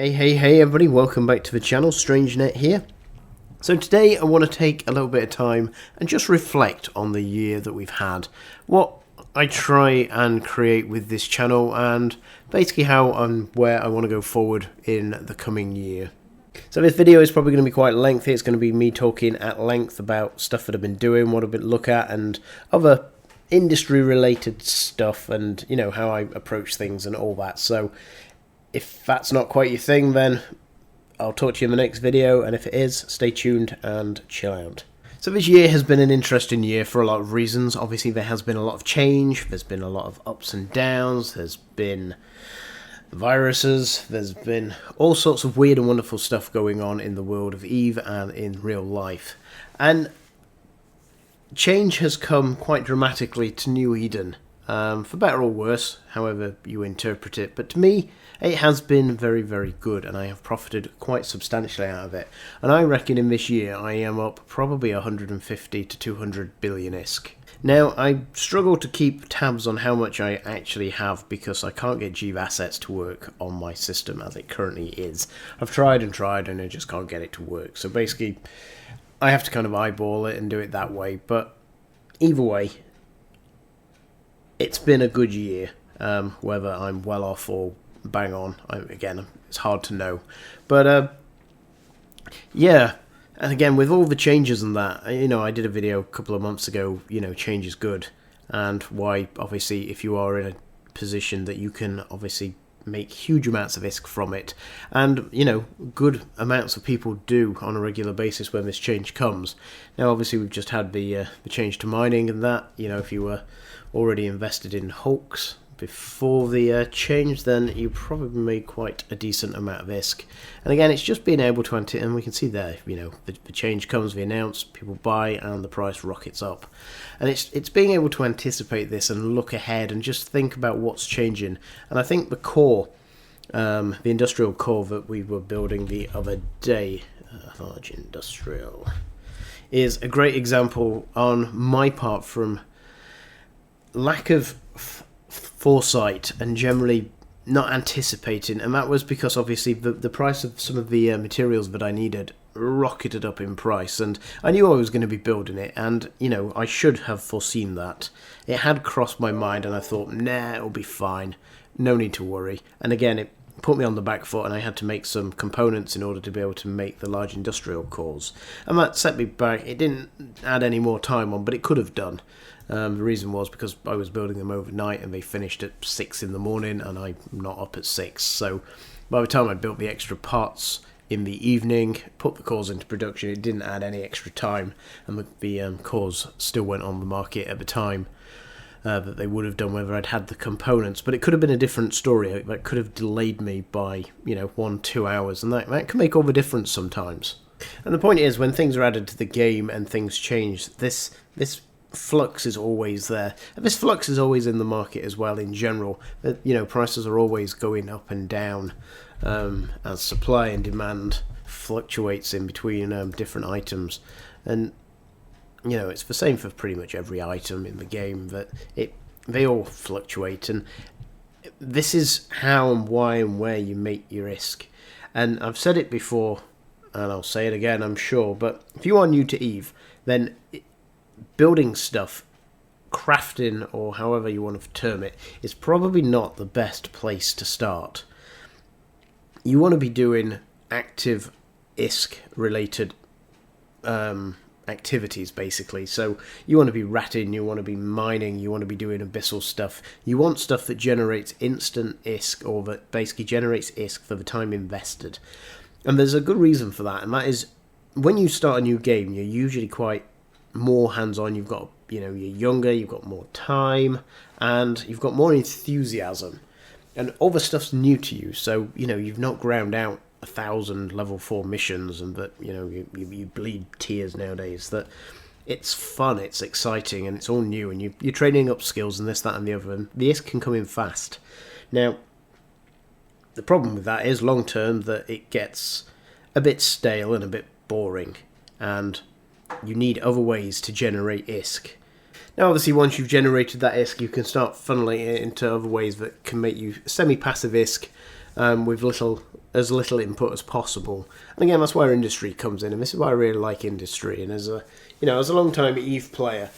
Hey everybody, welcome back to the channel, StrangeNet here. So today I want to take a little bit of time and just reflect on the year that we've had, what I try and create with this channel, and basically how and where I want to go forward in the coming year. So this video is probably going to be quite lengthy. It's going to be me talking at length about stuff that I've been doing, what I've been looking at, and other industry related stuff, and you know, how I approach things and all that. So if that's not quite your thing, then I'll talk to you in the next video, and if it is, stay tuned and chill out. So this year has been an interesting year for a lot of reasons. Obviously there has been a lot of change, there's been a lot of ups and downs, there's been viruses, there's been all sorts of weird and wonderful stuff going on in the world of EVE and in real life. And change has come quite dramatically to New Eden, for better or worse, however you interpret it. But to me, it has been very, very good, and I have profited quite substantially out of it. And I reckon in this year I am up probably 150 to 200 billion ISK. Now, I struggle to keep tabs on how much I actually have because I can't get GEV assets to work on my system as it currently is. I've tried and tried and I just can't get it to work. So basically, I have to kind of eyeball it and do it that way. But either way, it's been a good year, whether I'm well off or bang on. Again, it's hard to know. But yeah, and again, with all the changes and that, you know, I did a video a couple of months ago, you know, change is good, and why, obviously, if you are in a position that you can obviously make huge amounts of ISK from it, and, you know, good amounts of people do on a regular basis when this change comes. Now, obviously, we've just had the change to mining and that, you know, if you were already invested in Hulks before the change, then you probably made quite a decent amount of ISK. And again, it's just being able to anticipate, and we can see there, you know, the change comes, we announce, people buy, and the price rockets up. And it's being able to anticipate this and look ahead and just think about what's changing. And I think the core, the industrial core that we were building the other day, large industrial, is a great example on my part from lack of foresight and generally not anticipating, and that was because obviously the price of some of the materials that I needed rocketed up in price, and I knew I was going to be building it, and you know, I should have foreseen that. It had crossed my mind and I thought, nah, it'll be fine, no need to worry. And again, it put me on the back foot, and I had to make some components in order to be able to make the large industrial cores, and that set me back. It didn't add any more time on, but it could have done. The reason was because I was building them overnight and they finished at 6 in the morning, and I'm not up at 6. So by the time I built the extra parts in the evening, put the cores into production, it didn't add any extra time, and the cores still went on the market at the time that they would have done whether I'd had the components. But it could have been a different story. That could have delayed me by, you know, 1-2 hours, and that can make all the difference sometimes. And the point is, when things are added to the game and things change, this flux is always there, and this flux is always in the market as well in general. You know, prices are always going up and down as supply and demand fluctuates in between different items, and you know, it's the same for pretty much every item in the game, that they all fluctuate, and this is how and why and where you make your ISK. And I've said it before and I'll say it again, I'm sure, but if you are new to EVE, then building stuff, crafting, or however you want to term it, is probably not the best place to start. You want to be doing active ISK related activities, basically. So you want to be ratting, you want to be mining, you want to be doing abyssal stuff. You want stuff that generates instant ISK, or that basically generates ISK for the time invested. And there's a good reason for that, and that is, when you start a new game, you're usually quite more hands-on. You've got, you know, you're younger, you've got more time, and you've got more enthusiasm, and all the stuff's new to you. So, you know, you've not ground out 1,000 level 4 missions, and that, you know, you bleed tears nowadays. That it's fun, it's exciting, and it's all new, and you're training up skills and this, that, and the other, and the ISK can come in fast. Now, the problem with that is long term that it gets a bit stale and a bit boring, and you need other ways to generate ISK. Now, obviously, once you've generated that ISK, you can start funneling it into other ways that can make you semi-passive ISK with little as little input as possible. And again, that's where industry comes in, and this is why I really like industry. And as a long time EVE player,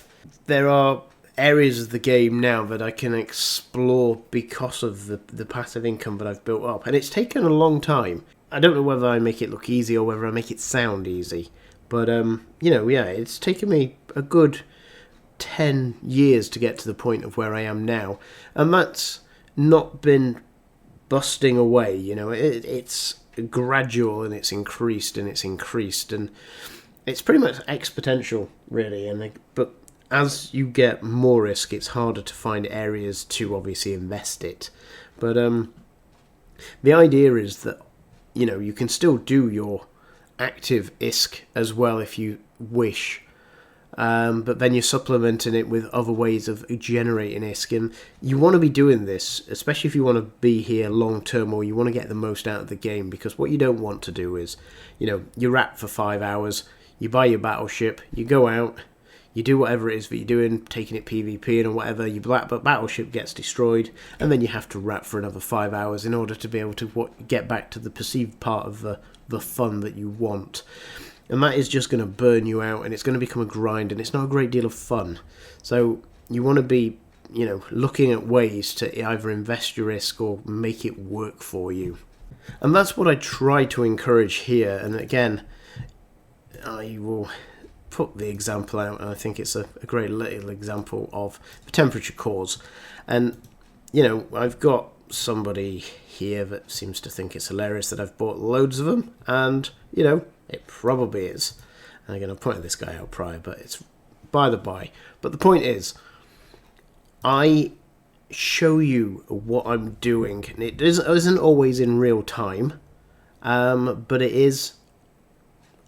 there are areas of the game now that I can explore because of the passive income that I've built up, and it's taken a long time. I don't know whether I make it look easy or whether I make it sound easy, but it's taken me a good 10 years to get to the point of where I am now, and that's not been busting away. It's gradual, and it's increased, and it's pretty much exponential, really. But as you get more risk, it's harder to find areas to obviously invest it. But the idea is that you can still do your active ISK as well if you wish. But then you're supplementing it with other ways of generating ISK. And you want to be doing this, especially if you want to be here long term, or you want to get the most out of the game. Because what you don't want to do is, you wrap for 5 hours, you buy your battleship, you go out, you do whatever it is that you're doing, taking it PvP and whatever, your battleship gets destroyed, and then you have to wrap for another 5 hours in order to be able to get back to the perceived part of the fun that you want. And that is just going to burn you out, and it's going to become a grind, and it's not a great deal of fun. So you want to be, looking at ways to either invest your risk or make it work for you. And that's what I try to encourage here. And again, I will put the example out, and I think it's a great little example of the temperature cores. And I've got somebody here that seems to think it's hilarious that I've bought loads of them, and it probably is. And again, I pointed this guy out prior, but it's by the by. But the point is, I show you what I'm doing, and it isn't always in real time, but it is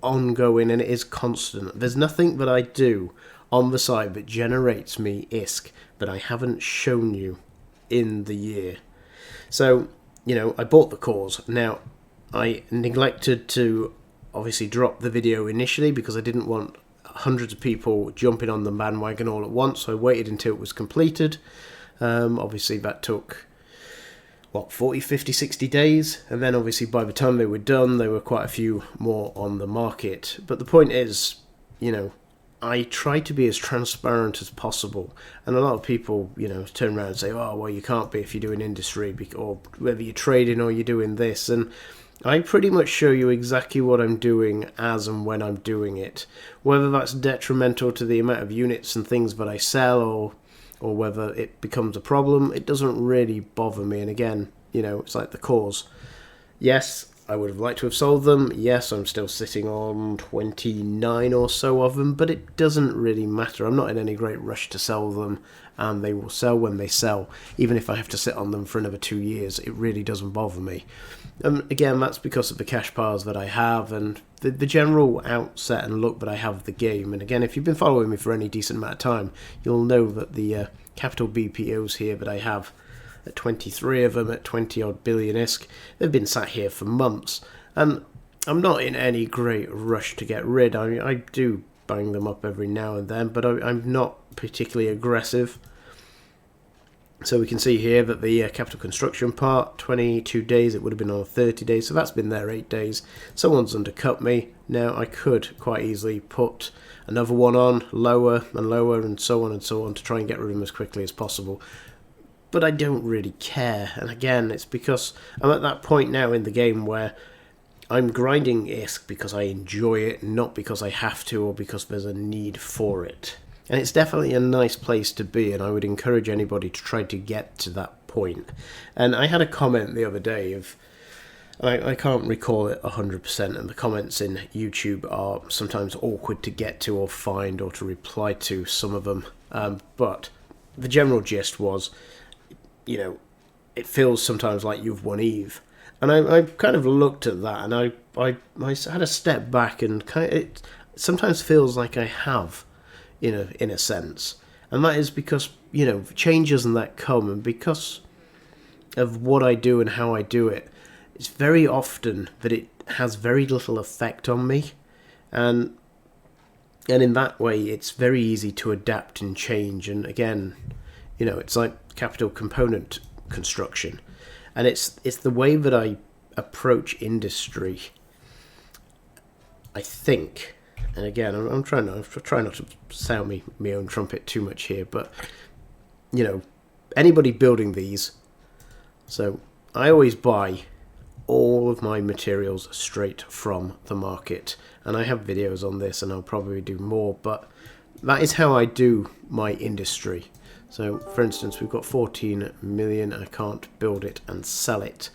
ongoing, and it is constant. There's nothing that I do on the side that generates me ISK that I haven't shown you in the year. So, I bought the cores. Now, I neglected to obviously drop the video initially because I didn't want hundreds of people jumping on the bandwagon all at once, so I waited until it was completed. Obviously that took 40, 50, 60 days, and then obviously by the time they were done, there were quite a few more on the market. But the point is, I try to be as transparent as possible, and a lot of people, turn around and say, oh, well, you can't be if you're doing industry, or whether you're trading or you're doing this, and I pretty much show you exactly what I'm doing as and when I'm doing it. Whether that's detrimental to the amount of units and things that I sell, or whether it becomes a problem, it doesn't really bother me. And again, it's like the cores. Yes, I would have liked to have sold them. Yes, I'm still sitting on 29 or so of them, but it doesn't really matter. I'm not in any great rush to sell them, and they will sell when they sell. Even if I have to sit on them for another 2 years, it really doesn't bother me. Again, that's because of the cash piles that I have, and the general outset and look that I have of the game. And again, if you've been following me for any decent amount of time, you'll know that the capital BPOs here that I have, 23 of them at 20 odd billion ISK, they've been sat here for months, and I'm not in any great rush to get rid. I do bang them up every now and then, but I'm not particularly aggressive. So we can see here that the capital construction part, 22 days, it would have been on 30 days, so that's been there 8 days. Someone's undercut me. Now I could quite easily put another one on, lower and lower, and so on to try and get rid of them as quickly as possible. But I don't really care, and again, it's because I'm at that point now in the game where I'm grinding ISK because I enjoy it, not because I have to or because there's a need for it. And it's definitely a nice place to be, and I would encourage anybody to try to get to that point. And I had a comment the other day of, I can't recall it 100%, and the comments in YouTube are sometimes awkward to get to or find or to reply to, some of them. But the general gist was, it feels sometimes like you've won EVE. And I kind of looked at that, and I had a step back, and it sometimes feels like I have, in a sense. And that is because, changes and that come, and because of what I do and how I do it, it's very often that it has very little effect on me. And in that way, it's very easy to adapt and change. And again, it's like capital component construction. And it's the way that I approach industry, I think, and again, I'm trying not to sound my own trumpet too much here, but anybody building these, so I always buy all of my materials straight from the market, and I have videos on this, and I'll probably do more, but that is how I do my industry. So for instance, we've got 14 million. I can't build it and sell it.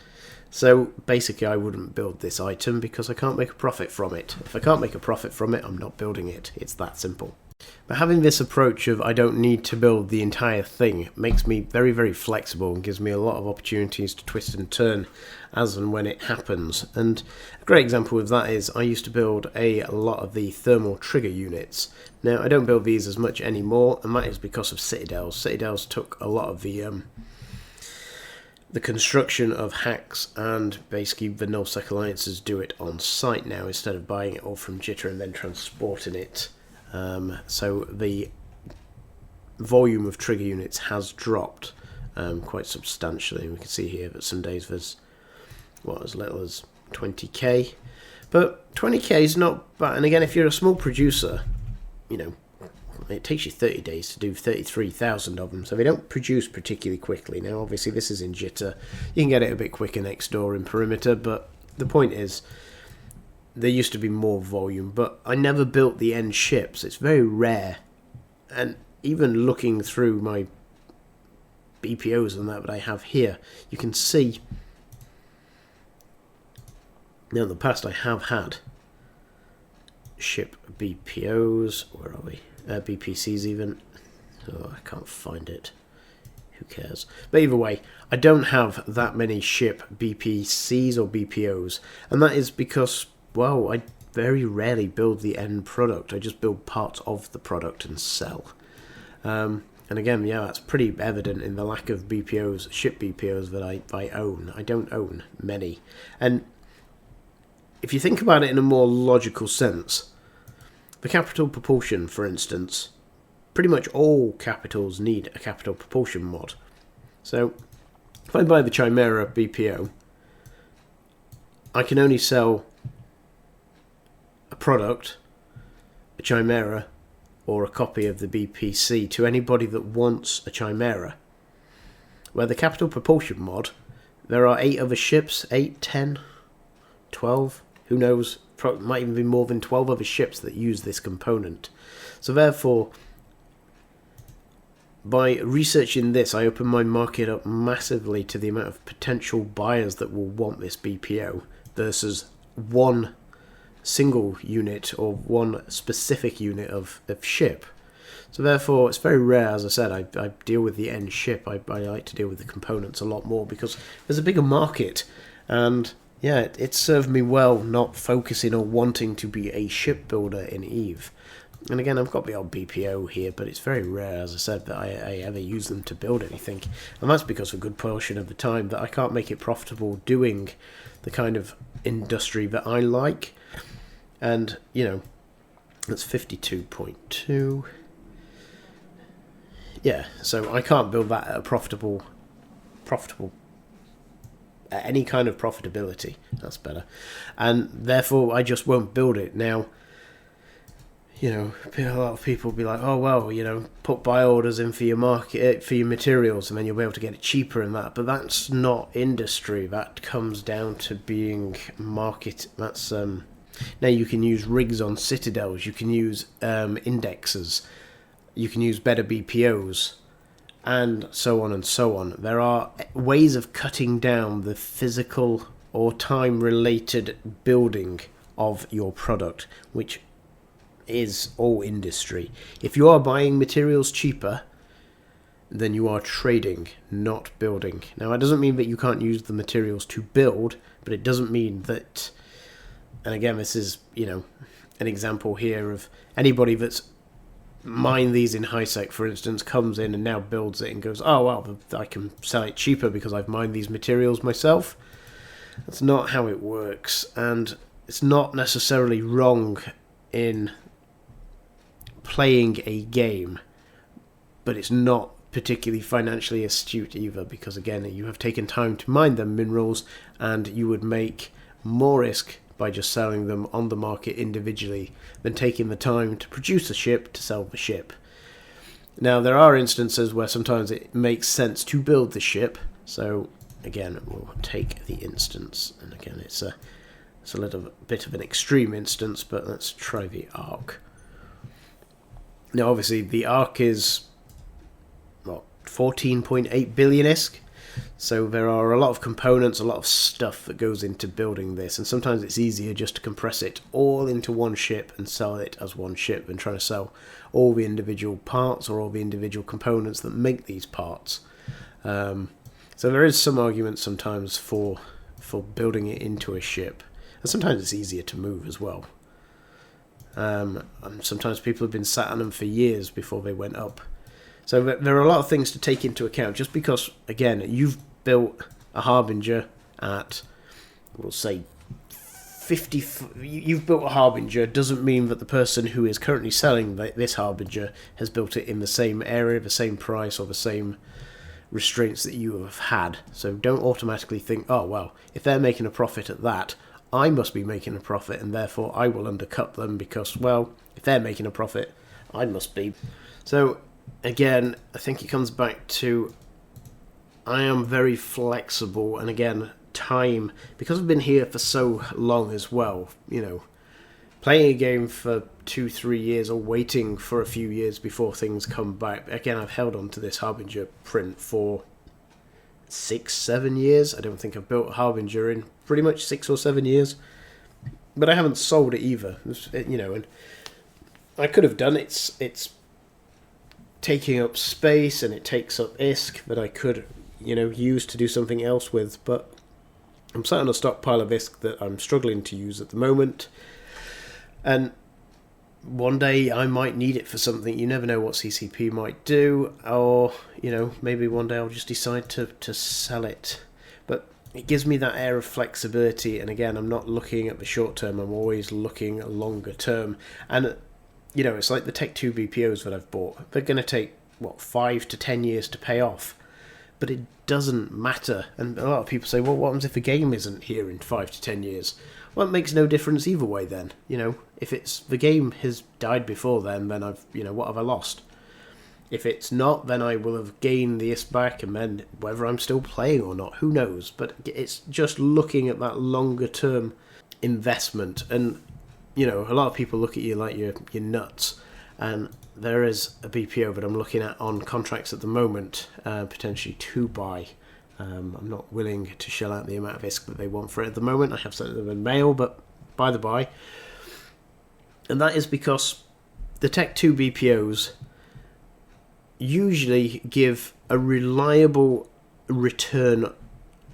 So basically I wouldn't build this item because I can't make a profit from it. If I can't make a profit from it, I'm not building it. It's that simple. But having this approach of I don't need to build the entire thing makes me very, very flexible and gives me a lot of opportunities to twist and turn as and when it happens. And a great example of that is I used to build a lot of the thermal trigger units. Now I don't build these as much anymore, and that is because of Citadels. Citadels took a lot of the construction of hacks, and basically the nullsec alliances do it on site now instead of buying it all from Jitter and then transporting it. So the volume of trigger units has dropped quite substantially. We can see here that some days there's as little as 20k, but 20k is not bad. And again, if you're a small producer, it takes you 30 days to do 33,000 of them, so they don't produce particularly quickly. Now obviously this is in Jitter, you can get it a bit quicker next door in Perimeter, but the point is there used to be more volume, but I never built the end ships. It's very rare, and even looking through my BPOs and that I have here, you can see now in the past I have had ship BPOs. Where are we? BPCs even. Oh, I can't find it. Who cares? But either way, I don't have that many ship BPCs or BPOs, and that is because, well, I very rarely build the end product. I just build parts of the product and sell. And again, yeah, that's pretty evident in the lack of BPOs, ship BPOs that I own. I don't own many. And if you think about it in a more logical sense, the capital propulsion, for instance, pretty much all capitals need a capital propulsion mod. So if I buy the Chimera BPO, I can only sell a product, a Chimera, or a copy of the BPC to anybody that wants a Chimera. Where the capital propulsion mod, there are 8 other ships, 8, 10, 12, who knows, might even be more than 12 other ships that use this component. So therefore, by researching this, I open my market up massively to the amount of potential buyers that will want this BPO versus one single unit or one specific unit of ship. So therefore, it's very rare, as I said, I deal with the end ship. I like to deal with the components a lot more because there's a bigger market, and yeah, it served me well not focusing or wanting to be a shipbuilder in EVE. And again, I've got the odd BPO here, but it's very rare, as I said, that I ever use them to build anything. And that's because a good portion of the time that I can't make it profitable doing the kind of industry that I like. And, that's 52.2. Yeah, so I can't build that at a profitable any kind of profitability. That's better. And therefore I just won't build it. Now, a lot of people will be like, oh well, put buy orders in for your market, for your materials, and then you'll be able to get it cheaper and that. But that's not industry. That comes down to being market. That's now you can use rigs on Citadels, you can use indexes, you can use better BPOs, and so on and so on. There are ways of cutting down the physical or time-related building of your product, which is all industry. If you are buying materials cheaper, then you are trading, not building. Now, that doesn't mean that you can't use the materials to build, but it doesn't mean that... And again, this is, an example here of anybody that's mined these in HiSec, for instance, comes in and now builds it and goes, oh, well, I can sell it cheaper because I've mined these materials myself. That's not how it works, and it's not necessarily wrong in playing a game, but it's not particularly financially astute either, because again, you have taken time to mine them minerals, and you would make more ISK by just selling them on the market individually than taking the time to produce a ship to sell the ship. Now, there are instances where sometimes it makes sense to build the ship. So again, we'll take the instance, and again, it's a little bit of an extreme instance, but let's try the Ark. Now, obviously, the Ark is 14.8 billion ISK. So there are a lot of components, a lot of stuff that goes into building this, and sometimes it's easier just to compress it all into one ship and sell it as one ship than trying to sell all the individual parts or all the individual components that make these parts. So there is some argument sometimes for building it into a ship, and sometimes it's easier to move as well. And sometimes people have been sat on them for years before they went up. So there are a lot of things to take into account. Just because, again, you've built a Harbinger at, we'll say, 50... You've built a Harbinger doesn't mean that the person who is currently selling this Harbinger has built it in the same area, the same price, or the same restraints that you have had. So don't automatically think, oh, well, if they're making a profit at that, I must be making a profit, and therefore I will undercut them because, well, if they're making a profit, I must be. So again, I think it comes back to I am very flexible, and again, time, because I've been here for so long as well, playing a game for 2-3 years or waiting for a few years before things come back. Again, I've held on to this Harbinger print for 6-7 years. I don't think I've built a Harbinger in pretty much 6 or 7 years, but I haven't sold it either. And I could have done it. It's taking up space, and it takes up ISK that I could, use to do something else with, but I'm sat on a stockpile of ISK that I'm struggling to use at the moment, and one day I might need it for something. You never know what CCP might do, or, maybe one day I'll just decide to sell it. But it gives me that air of flexibility, and again, I'm not looking at the short term, I'm always looking longer term. And it's like the Tech 2 BPOs that I've bought. They're going to take, 5 to 10 years to pay off. But it doesn't matter. And a lot of people say, well, what happens if the game isn't here in 5 to 10 years? Well, it makes no difference either way then. If it's the game has died before then I've, what have I lost? If it's not, then I will have gained the ISK back, and then whether I'm still playing or not, who knows? But it's just looking at that longer term investment. And a lot of people look at you like you're nuts, and there is a BPO that I'm looking at on contracts at the moment, potentially to buy. I'm not willing to shell out the amount of ISK that they want for it at the moment. I have sent them in mail, but by the by. And that is because the Tech 2 BPOs usually give a reliable return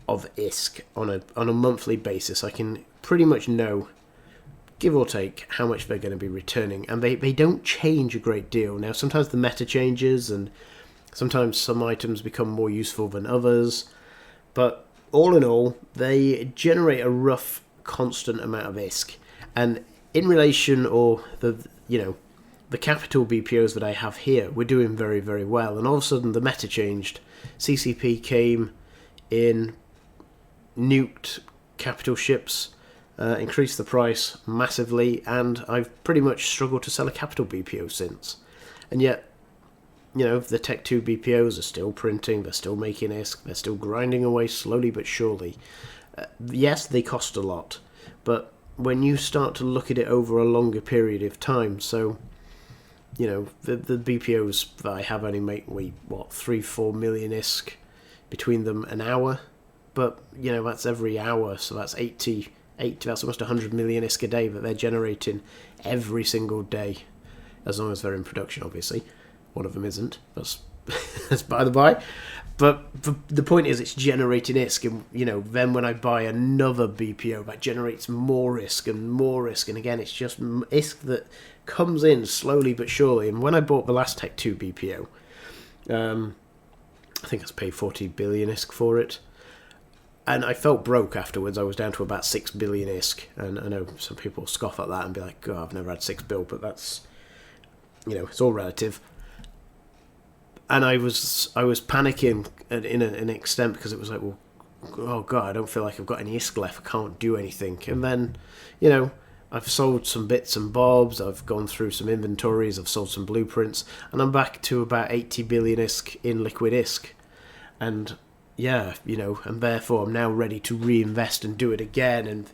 of ISK on a monthly basis. I can pretty much know, give or take, how much they're going to be returning, and they don't change a great deal. Now, sometimes the meta changes, and sometimes some items become more useful than others, but all in all, they generate a rough, constant amount of ISK. And in relation, or the capital BPOs that I have here, we're doing very, very well. And all of a sudden, the meta changed. CCP came in, nuked capital ships, increased the price massively, and I've pretty much struggled to sell a capital BPO since. And yet, the Tech 2 BPOs are still printing, they're still making ISK, they're still grinding away slowly but surely. Yes, they cost a lot, but when you start to look at it over a longer period of time, so, the BPOs that I have only make, 3-4 million ISK between them an hour, but, that's every hour, so that's that's almost 100 million ISK a day that they're generating every single day, as long as they're in production, obviously. One of them isn't. That's by the by. But the point is, it's generating ISK, and then when I buy another BPO, that generates more ISK and more ISK, and again, it's just ISK that comes in slowly but surely. And when I bought the last Tech 2 BPO, I think I paid 40 billion ISK for it. And I felt broke afterwards. I was down to about 6 billion ISK. And I know some people scoff at that and be like, oh, I've never had 6 bill, but that's, it's all relative. And I was panicking in an extent, because it was like, well, oh god, I don't feel like I've got any ISK left. I can't do anything. And then, I've sold some bits and bobs. I've gone through some inventories. I've sold some blueprints, and I'm back to about 80 billion ISK in liquid ISK. And yeah, and therefore I'm now ready to reinvest and do it again. And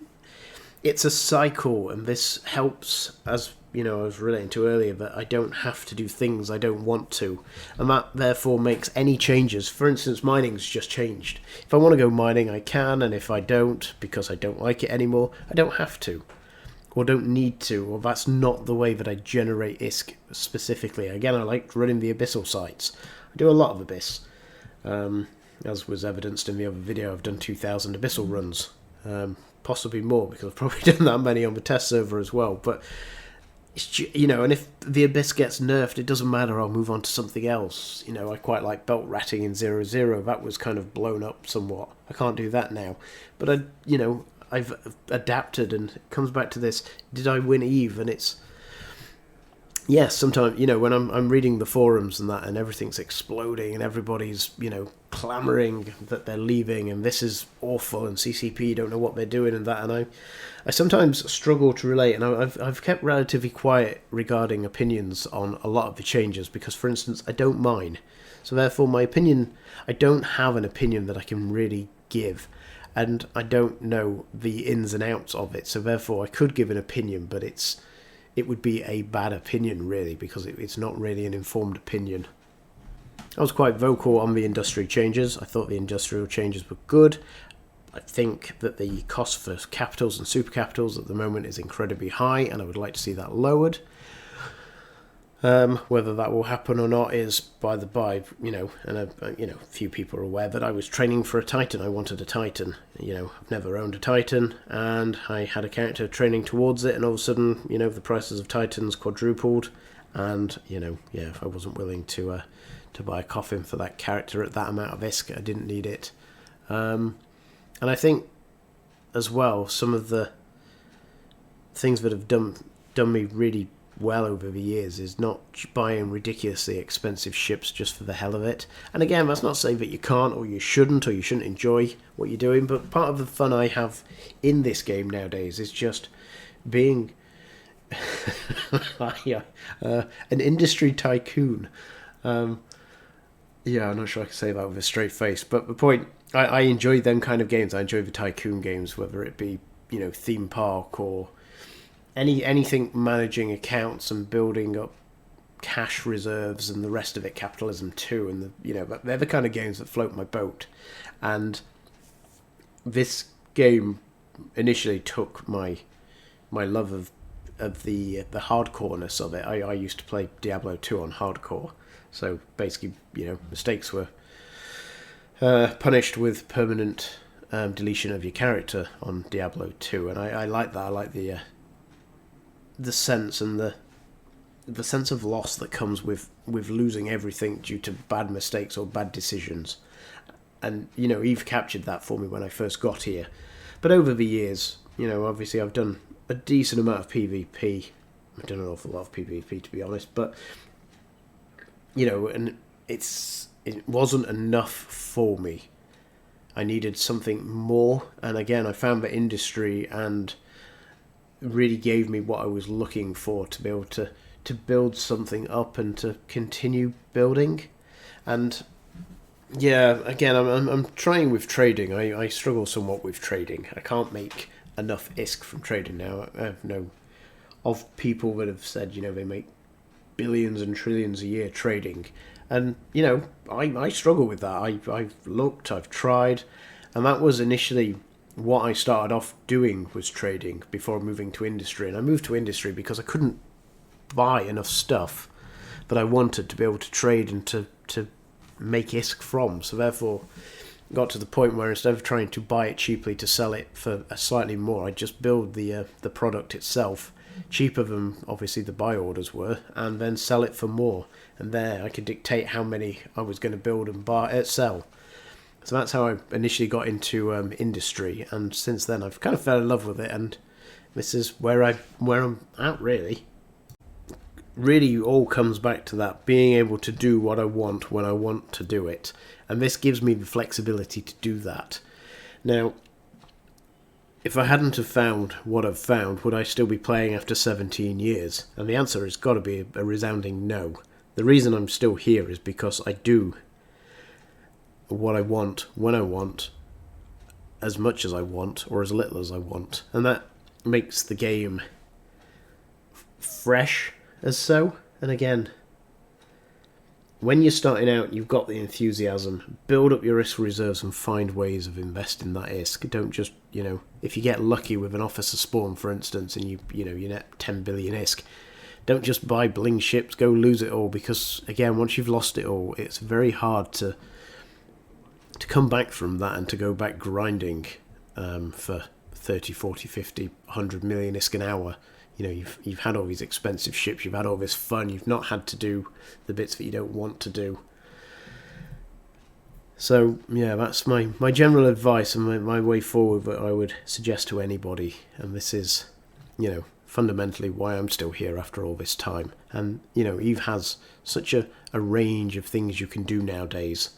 it's a cycle, and this helps, as I was relating to earlier, that I don't have to do things I don't want to, and that therefore makes any changes. For instance, mining's just changed. If I want to go mining, I can, and if I don't, because I don't like it anymore, I don't have to, or don't need to, or that's not the way that I generate ISK specifically. Again, I like running the abyssal sites. I do a lot of abyss, as was evidenced in the other video. I've done 2,000 abyssal runs, possibly more, because I've probably done that many on the test server as well, but and if the Abyss gets nerfed, it doesn't matter, I'll move on to something else. I quite like belt ratting in 0-0. That was kind of blown up somewhat. I can't do that now. But I've adapted, and it comes back to this, did I win Eve? And it's, yes, sometimes, when I'm reading the forums and that, and everything's exploding, and everybody's, clamouring that they're leaving, and this is awful, and CCP don't know what they're doing, and that, and I sometimes struggle to relate, and I've kept relatively quiet regarding opinions on a lot of the changes, because, for instance, I don't mine. So therefore, my opinion, I don't have an opinion that I can really give, and I don't know the ins and outs of it, so therefore I could give an opinion, but it would be a bad opinion, really, because it's not really an informed opinion. I was quite vocal on the industry changes. I thought the industrial changes were good. I think that the cost for capitals and super capitals at the moment is incredibly high, and I would like to see that lowered. Whether that will happen or not is by the by, and a few people are aware that I was training for a Titan. I wanted a Titan. I've never owned a Titan, and I had a character training towards it, and all of a sudden, the prices of Titans quadrupled, and, I wasn't willing to buy a coffin for that character at that amount of ISK. I didn't need it. And I think, as well, some of the things that have done me really well over the years is not buying ridiculously expensive ships just for the hell of it. And again, that's not saying that you can't, or you shouldn't enjoy what you're doing, but part of the fun I have in this game nowadays is just being an industry tycoon. I'm not sure I can say that with a straight face, but the point, I enjoy them kind of games. I enjoy the tycoon games, whether it be, theme park or anything managing accounts and building up cash reserves and the rest of it, capitalism too, and they're the kind of games that float my boat. And this game initially took my love of the hardcoreness of it. I used to play Diablo 2 on hardcore. So basically, mistakes were punished with permanent deletion of your character on Diablo 2, and I like that. I like the sense and the sense of loss that comes with losing everything due to bad mistakes or bad decisions. And Eve captured that for me when I first got here. But over the years, obviously I've done a decent amount of PvP. I've done an awful lot of PvP, to be honest, but and it wasn't enough for me. I needed something more, and again, I found the industry and really gave me what I was looking for, to be able to build something up and to continue building. And yeah, again, I'm trying with trading. I struggle somewhat with trading. I can't make enough ISK from trading now. I know of people that have said, they make billions and trillions a year trading, and I struggle with that. I've looked, I've tried, and that was initially what I started off doing, was trading before moving to industry. And I moved to industry because I couldn't buy enough stuff that I wanted to be able to trade and to make ISK from. So therefore got to the point where instead of trying to buy it cheaply to sell it for a slightly more, I just build the product itself cheaper than obviously the buy orders were, and then sell it for more. And there I could dictate how many I was going to build and sell. So that's how I initially got into industry, and since then I've kind of fell in love with it, and this is where I'm at, really. really all comes back to that, being able to do what I want when I want to do it. And this gives me the flexibility to do that. Now, if I hadn't have found what I've found, would I still be playing after 17 years? And the answer has got to be a resounding no. The reason I'm still here is because I do what I want, when I want, as much as I want, or as little as I want. And that makes the game fresh as so. And again, when you're starting out, you've got the enthusiasm. Build up your ISK reserves and find ways of investing that ISK. Don't just, if you get lucky with an officer spawn, for instance, and you net 10 billion ISK, don't just buy bling ships, go lose it all, because, again, once you've lost it all, it's very hard to come back from that and to go back grinding for 30, 40, 50, 100 million ISK an hour. You've had all these expensive ships, you've had all this fun, you've not had to do the bits that you don't want to do. So, yeah, that's my general advice and my way forward that I would suggest to anybody. And this is, fundamentally why I'm still here after all this time. And, Eve has such a range of things you can do nowadays,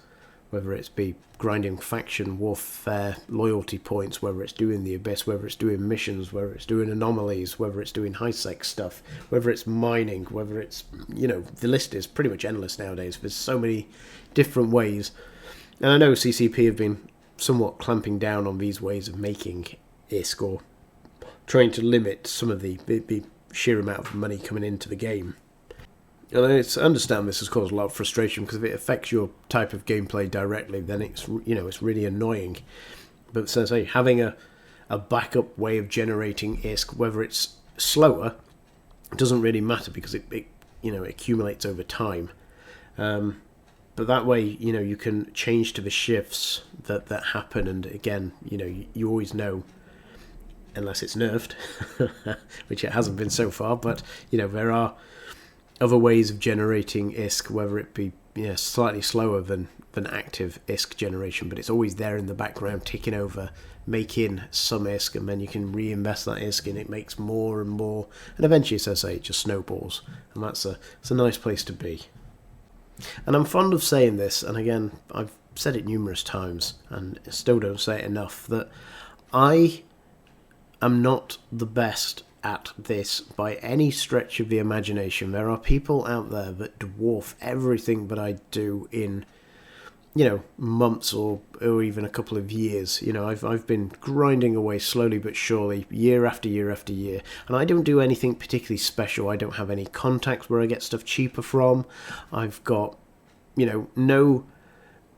whether it's be grinding faction, warfare, loyalty points, whether it's doing the Abyss, whether it's doing missions, whether it's doing anomalies, whether it's doing high-sec stuff, whether it's mining, whether it's, the list is pretty much endless nowadays. There's so many different ways. And I know CCP have been somewhat clamping down on these ways of making ISK, or trying to limit some of the sheer amount of money coming into the game. And I understand this has caused a lot of frustration, because if it affects your type of gameplay directly, then it's really annoying. But so say having a backup way of generating ISK, whether it's slower, it doesn't really matter, because it accumulates over time. But that way, you can change to the shifts that happen, and again, you always know, unless it's nerfed, which it hasn't been so far. But there are other ways of generating ISK, whether it be slightly slower than active ISK generation, but it's always there in the background ticking over, making some ISK, and then you can reinvest that ISK and it makes more and more, and eventually, as I say, it just snowballs, and it's a nice place to be. And I'm fond of saying this, and again, I've said it numerous times and still don't say it enough, that I am not the best at this by any stretch of the imagination. There are people out there that dwarf everything that I do in, months or even a couple of years. I've been grinding away slowly but surely, year after year after year, and I don't do anything particularly special. I don't have any contacts where I get stuff cheaper from. I've got,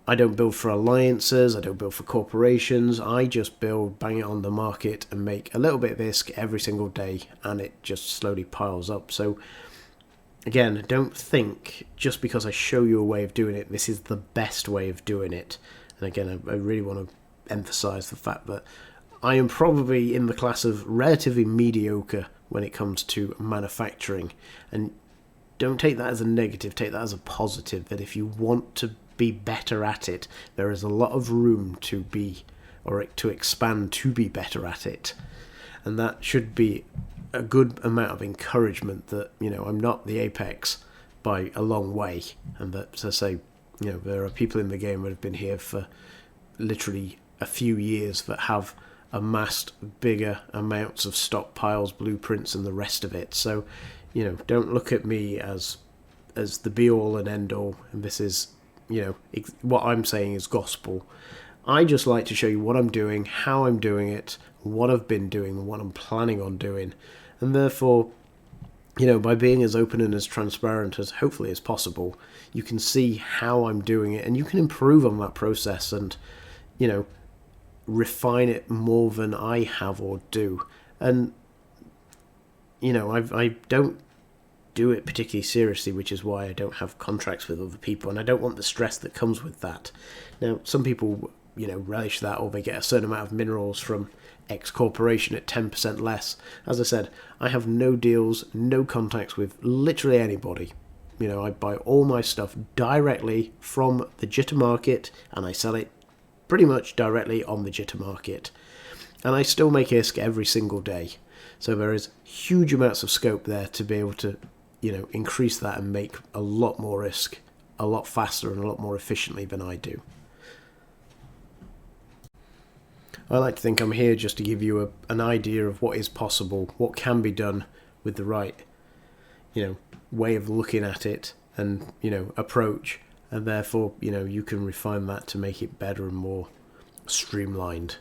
I don't build for alliances, I don't build for corporations, I just build, bang it on the market, and make a little bit of ISK every single day, and it just slowly piles up. So, again, don't think, just because I show you a way of doing it, this is the best way of doing it. And again, I really want to emphasise the fact that I am probably in the class of relatively mediocre when it comes to manufacturing. And don't take that as a negative, take that as a positive, that if you want to be better at it, there is a lot of room to be, or to expand to be better at it. And that should be a good amount of encouragement that, I'm not the apex by a long way, and that, as I say, there are people in the game that have been here for literally a few years that have amassed bigger amounts of stockpiles, blueprints, and the rest of it. So, don't look at me as the be-all and end-all, and this is, what I'm saying is gospel. I just like to show you what I'm doing, how I'm doing it, what I've been doing, and what I'm planning on doing. And therefore, by being as open and as transparent as hopefully as possible, you can see how I'm doing it, and you can improve on that process and, refine it more than I have or do. And, I don't do it particularly seriously, which is why I don't have contracts with other people, and I don't want the stress that comes with that. Now, some people, relish that, or they get a certain amount of minerals from X corporation at 10% less. As I said, I have no deals, no contacts with literally anybody. I buy all my stuff directly from the jitter market, and I sell it pretty much directly on the jitter market. And I still make ISK every single day. So there is huge amounts of scope there to be able to, increase that and make a lot more risk a lot faster and a lot more efficiently than I do. I like to think I'm here just to give you an idea of what is possible, what can be done with the right, way of looking at it and, approach, and therefore, you can refine that to make it better and more streamlined.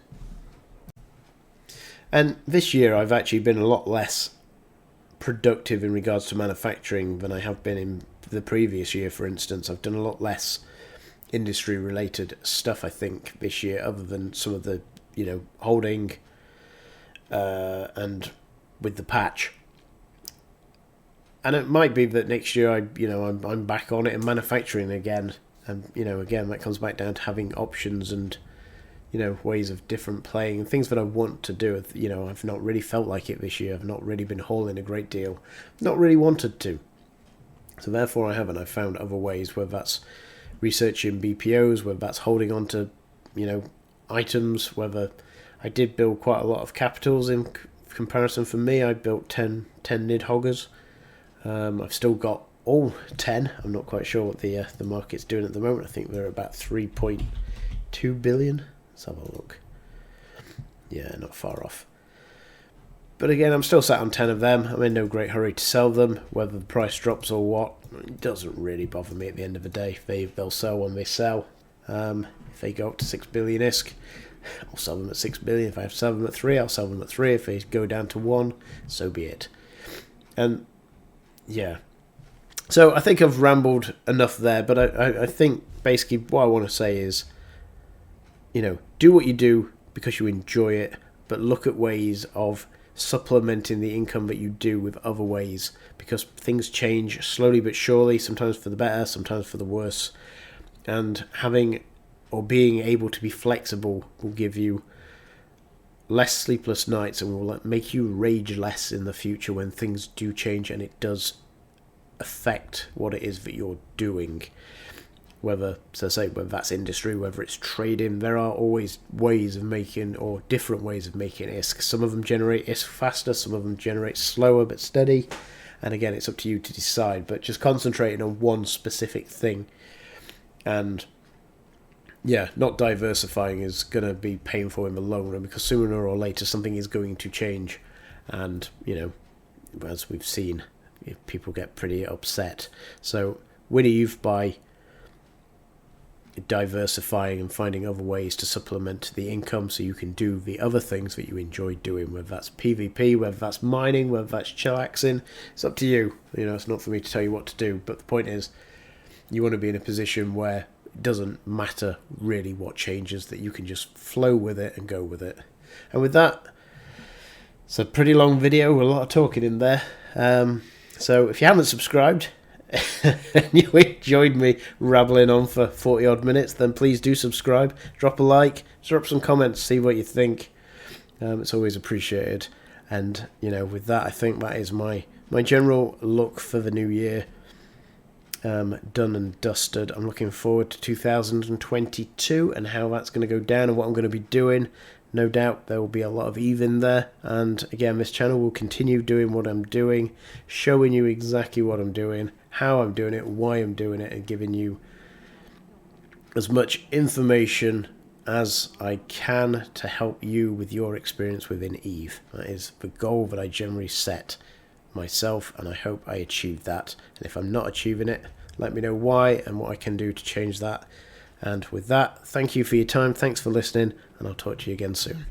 And this year I've actually been a lot less productive in regards to manufacturing than I have been in the previous year. For instance, I've done a lot less industry related stuff, I think, this year, other than some of the holding and with the patch. And it might be that next year I'm back on it and manufacturing again, and again that comes back down to having options and ways of different playing and things that I want to do. I've not really felt like it this year. I've not really been hauling a great deal, not really wanted to, so therefore I've found other ways, whether that's researching BPOs, whether that's holding on to items, whether I did build quite a lot of capitals in comparison. For me, I built 10 nid hoggers. I've still got all 10. I'm not quite sure what the market's doing at the moment. I think they're about 3.2 billion. Let's have a look. Yeah, not far off. But again, I'm still sat on 10 of them. I'm in no great hurry to sell them, whether the price drops or what. It doesn't really bother me at the end of the day. They'll sell when they sell. If they go up to 6 billion ISK, I'll sell them at 6 billion. If I have to sell them at 3, I'll sell them at 3. If they go down to 1, so be it. And yeah, so I think I've rambled enough there, but I think basically what I want to say is, do what you do because you enjoy it, but look at ways of supplementing the income that you do with other ways, because things change slowly but surely, sometimes for the better, sometimes for the worse. And having or being able to be flexible will give you less sleepless nights and will make you rage less in the future when things do change and it does affect what it is that you're doing. Whether that's industry, whether it's trading, there are always ways of making, or different ways of making ISK. Some of them generate ISK faster, some of them generate slower but steady. And again, it's up to you to decide, but just concentrating on one specific thing. And yeah, not diversifying is going to be painful in the long run, because sooner or later something is going to change. And, as we've seen, people get pretty upset. So win EVE by diversifying and finding other ways to supplement the income so you can do the other things that you enjoy doing, whether that's PvP, whether that's mining, whether that's chillaxing. It's up to you. It's not for me to tell you what to do, but the point is, you want to be in a position where it doesn't matter really what changes, that you can just flow with it and go with it. And with that, it's a pretty long video with a lot of talking in there. So if you haven't subscribed and you enjoyed me rambling on for 40 odd minutes, then please do subscribe, drop a like, drop some comments, see what you think. It's always appreciated. And with that, I think that is my general look for the new year. Done and dusted. I'm looking forward to 2022 and how that's going to go down and what I'm going to be doing. No doubt there will be a lot of EVE in there, and again, this channel will continue doing what I'm doing, showing you exactly what I'm doing, how I'm doing it, why I'm doing it, and giving you as much information as I can to help you with your experience within EVE. That is the goal that I generally set myself, and I hope I achieve that. And if I'm not achieving it, let me know why and what I can do to change that. And with that, thank you for your time, thanks for listening, and I'll talk to you again soon.